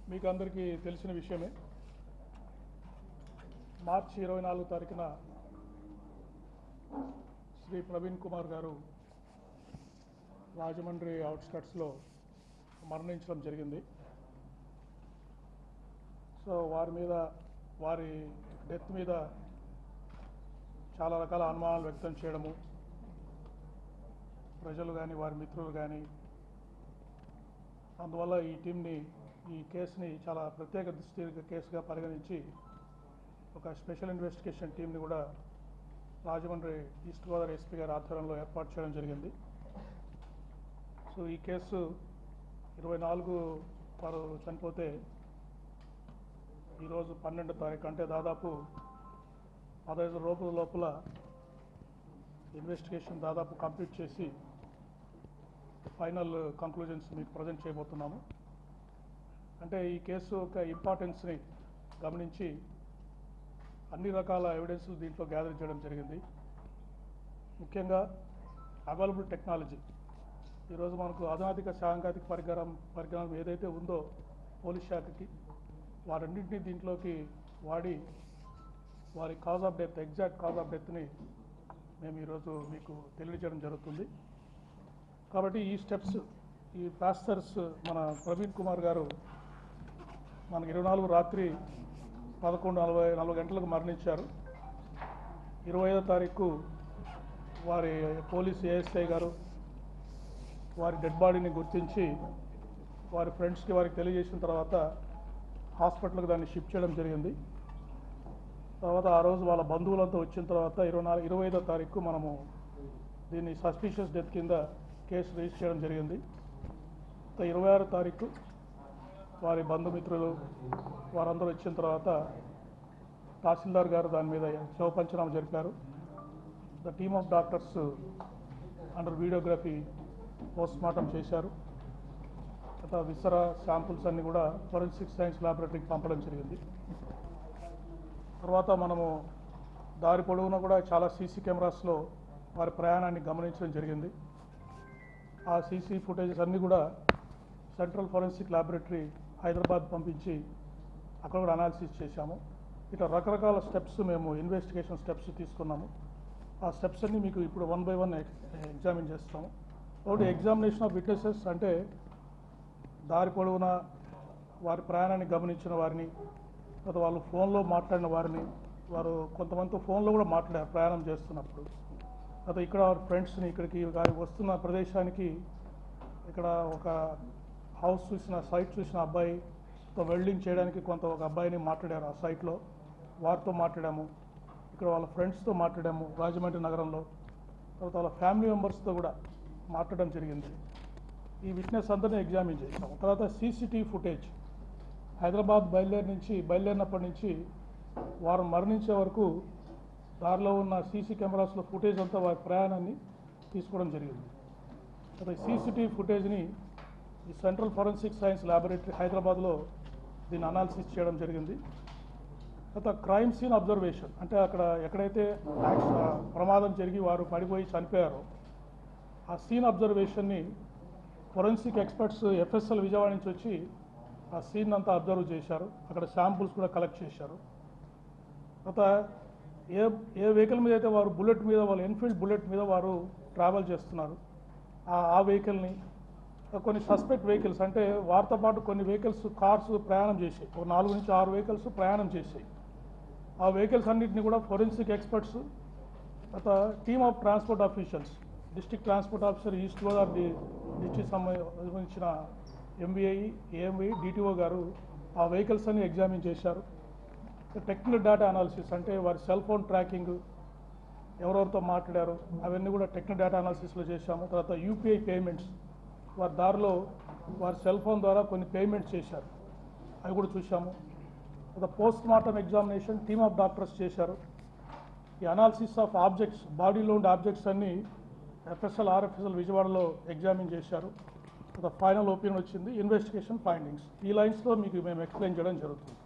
మీకు అందరికీ తెలిసిన విషయమే. మార్చి 24 తారీఖున శ్రీ ప్రవీణ్ కుమార్ గారు రాజమండ్రి అవుట్స్కట్స్లో మరణించడం జరిగింది. సో వారి డెత్ మీద చాలా రకాల అనుమానాలు వ్యక్తం చేయడము, ప్రజలు కానీ వారి మిత్రులు కానీ, అందువల్ల ఈ కేసుని చాలా ప్రత్యేక దృష్టి కేసుగా పరిగణించి ఒక స్పెషల్ ఇన్వెస్టిగేషన్ టీంని కూడా రాజమండ్రి ఈస్ట్ గోదావరి ఎస్పీ గారి ఆధ్వర్యంలో ఏర్పాటు చేయడం జరిగింది. సో ఈ కేసు 24 వారు చనిపోతే ఈరోజు 12 తారీఖు, అంటే దాదాపు 15 రోజుల లోపల ఇన్వెస్టిగేషన్ దాదాపు కంప్లీట్ చేసి ఫైనల్ కంక్లూజన్స్ మీకు ప్రజెంట్ చేయబోతున్నాము. అంటే ఈ కేసు యొక్క ఇంపార్టెన్స్ని గమనించి అన్ని రకాల ఎవిడెన్స్లు దీంట్లో గ్యాదర్ చేయడం జరిగింది. ముఖ్యంగా అవైలబుల్ టెక్నాలజీ, ఈరోజు మనకు అధునాతిక సాంకేతిక పరిజ్ఞానం ఏదైతే ఉందో పోలీస్ శాఖకి, వారన్నింటినీ దీంట్లోకి వాడి వారి cause of death, exact cause of డెత్ని మేము ఈరోజు మీకు తెలియజేయడం జరుగుతుంది. కాబట్టి ఈ స్టెప్స్, ఈ పాస్టర్స్ మన ప్రవీణ్ కుమార్ గారు మనకు 24 రాత్రి 11:40 గంటలకు మరణించారు. 25వ తారీఖు వారి పోలీస్ ఏఎస్ఐ గారు వారి డెడ్ బాడీని గుర్తించి వారి ఫ్రెండ్స్కి వారికి తెలియజేసిన తర్వాత హాస్పిటల్కి దాన్ని షిఫ్ట్ చేయడం జరిగింది. తర్వాత ఆ రోజు వాళ్ళ బంధువులంతా వచ్చిన తర్వాత 25వ తారీఖు మనము దీన్ని సస్పిషియస్ డెత్ కింద కేసు రిజిస్టర్ చేయడం జరిగింది. 26వ తారీఖు వారి బంధుమిత్రులు వారందరూ వచ్చిన తర్వాత తహసీల్దార్ గారు దాని మీద శవ పంచనామా జరిపారు. The team of doctors under videography post mortem చేశారు. తర్వాత విసరా శాంపుల్స్ అన్నీ కూడా ఫోరెన్సిక్ సైన్స్ ల్యాబొరేటరీకి పంపడం జరిగింది. తర్వాత మనము దారి పొడవునా కూడా చాలా సీసీ కెమెరాస్లో వారి ప్రయాణాన్ని గమనించడం జరిగింది. ఆ సీసీ ఫుటేజెస్ అన్నీ కూడా సెంట్రల్ ఫోరెన్సిక్ ల్యాబొరేటరీ హైదరాబాద్ పంపించి అక్కడ కూడా అనాలిసిస్ చేశాము. ఇట్లా రకరకాల స్టెప్స్ మేము ఇన్వెస్టిగేషన్ స్టెప్స్ తీసుకున్నాము. ఆ స్టెప్స్ అన్నీ మీకు ఇప్పుడు 1 by 1 ఎగ్జామిన్ చేస్తాము. ఒకటి ఎగ్జామినేషన్ ఆఫ్ విట్నెసెస్, అంటే దారి పొడవునా వారి ప్రయాణాన్ని గమనించిన వారిని, తర్వాత వాళ్ళు ఫోన్లో మాట్లాడిన వారిని, వారు కొంతమందితో ఫోన్లో కూడా మాట్లాడారు ప్రయాణం చేస్తున్నప్పుడు. తర్వాత ఇక్కడ వారి ఫ్రెండ్స్ని ఇక్కడికి వస్తున్న ప్రదేశానికి ఇక్కడ ఒక హౌస్ చూసిన, సైట్ చూసిన అబ్బాయితో వెల్డింగ్ చేయడానికి ఒక అబ్బాయిని మాట్లాడారు ఆ సైట్లో, వారితో మాట్లాడాము. ఇక్కడ వాళ్ళ ఫ్రెండ్స్తో మాట్లాడాము రాజమండ్రి నగరంలో. తర్వాత వాళ్ళ ఫ్యామిలీ మెంబర్స్తో కూడా మాట్లాడడం జరిగింది. ఈ విట్నెస్ అందరినీ ఎగ్జామిన్ చేశాము. తర్వాత సీసీటీవీ ఫుటేజ్ హైదరాబాద్ బయలుదేరినప్పటి నుంచి వారు మరణించే వరకు దారిలో ఉన్న సీసీ కెమెరాస్లో ఫుటేజ్ అంతా వారి ప్రయాణాన్ని తీసుకోవడం జరిగింది. తర్వాత సీసీటీవీ ఫుటేజ్ని ఈ సెంట్రల్ ఫోరెన్సిక్ సైన్స్ ల్యాబొరేటరీ హైదరాబాద్లో దీన్ని అనాలిసిస్ చేయడం జరిగింది. తర్వాత క్రైమ్ సీన్ అబ్జర్వేషన్, అంటే అక్కడ ఎక్కడైతే ప్రమాదం జరిగి వారు పడిపోయి చనిపోయారో ఆ సీన్ అబ్జర్వేషన్ని ఫోరెన్సిక్ ఎక్స్పర్ట్స్ ఎఫ్ఎస్ఎల్ విజయవాడ నుంచి వచ్చి ఆ సీన్ అంతా అబ్జర్వ్ చేశారు. అక్కడ శాంపుల్స్ కూడా కలెక్ట్ చేశారు. తర్వాత ఏ వెహికల్ మీద అయితే వారు వాళ్ళ ఎన్ఫీల్డ్ బుల్లెట్ మీద వారు ట్రావెల్ చేస్తున్నారు, ఆ వెహికల్ని, కొన్ని సస్పెక్ట్ వెహికల్స్, అంటే వారితో పాటు కొన్ని వెహికల్స్, కార్స్ ప్రయాణం చేసాయి, ఒక 4 నుంచి 6 వెహికల్స్ ప్రయాణం చేసాయి. ఆ వెహికల్స్ అన్నింటినీ కూడా ఫోరెన్సిక్ ఎక్స్పర్ట్స్, తర్వాత team of transport officials, district transport officer east Godavari district సంబంధించిన ఎంబీఐ, ఏఎంఐ, డిటిఓ గారు ఆ వెహికల్స్ అన్ని ఎగ్జామిన్ చేశారు. టెక్నికల్ డేటా అనాలిసిస్, అంటే వారి సెల్ ఫోన్ ట్రాకింగ్, ఎవరెవరితో మాట్లాడారు అవన్నీ కూడా టెక్నికల్ డేటా అనాలిసిస్లో చేశాము. తర్వాత యూపీఐ పేమెంట్స్, వారి దారిలో వారి సెల్ ఫోన్ ద్వారా కొన్ని పేమెంట్స్ చేశారు, అవి కూడా చూసాము. తర్వాత post mortem examination team of doctors చేశారు. ఈ అనాలిసిస్ ఆఫ్ ఆబ్జెక్ట్స్, బాడీలో ఉండే ఆబ్జెక్ట్స్ అన్నీ ఎఫ్ఎస్ఎల్, ఆర్ఎఫ్ఎస్ఎల్ విజయవాడలో ఎగ్జామిన్ చేశారు. తర్వాత ఫైనల్ ఒపీనియన్ వచ్చింది, ఇన్వెస్టిగేషన్ ఫైండింగ్స్. ఈ లైన్స్లో మీకు మేము ఎక్స్ప్లెయిన్ చేయడం జరుగుతుంది.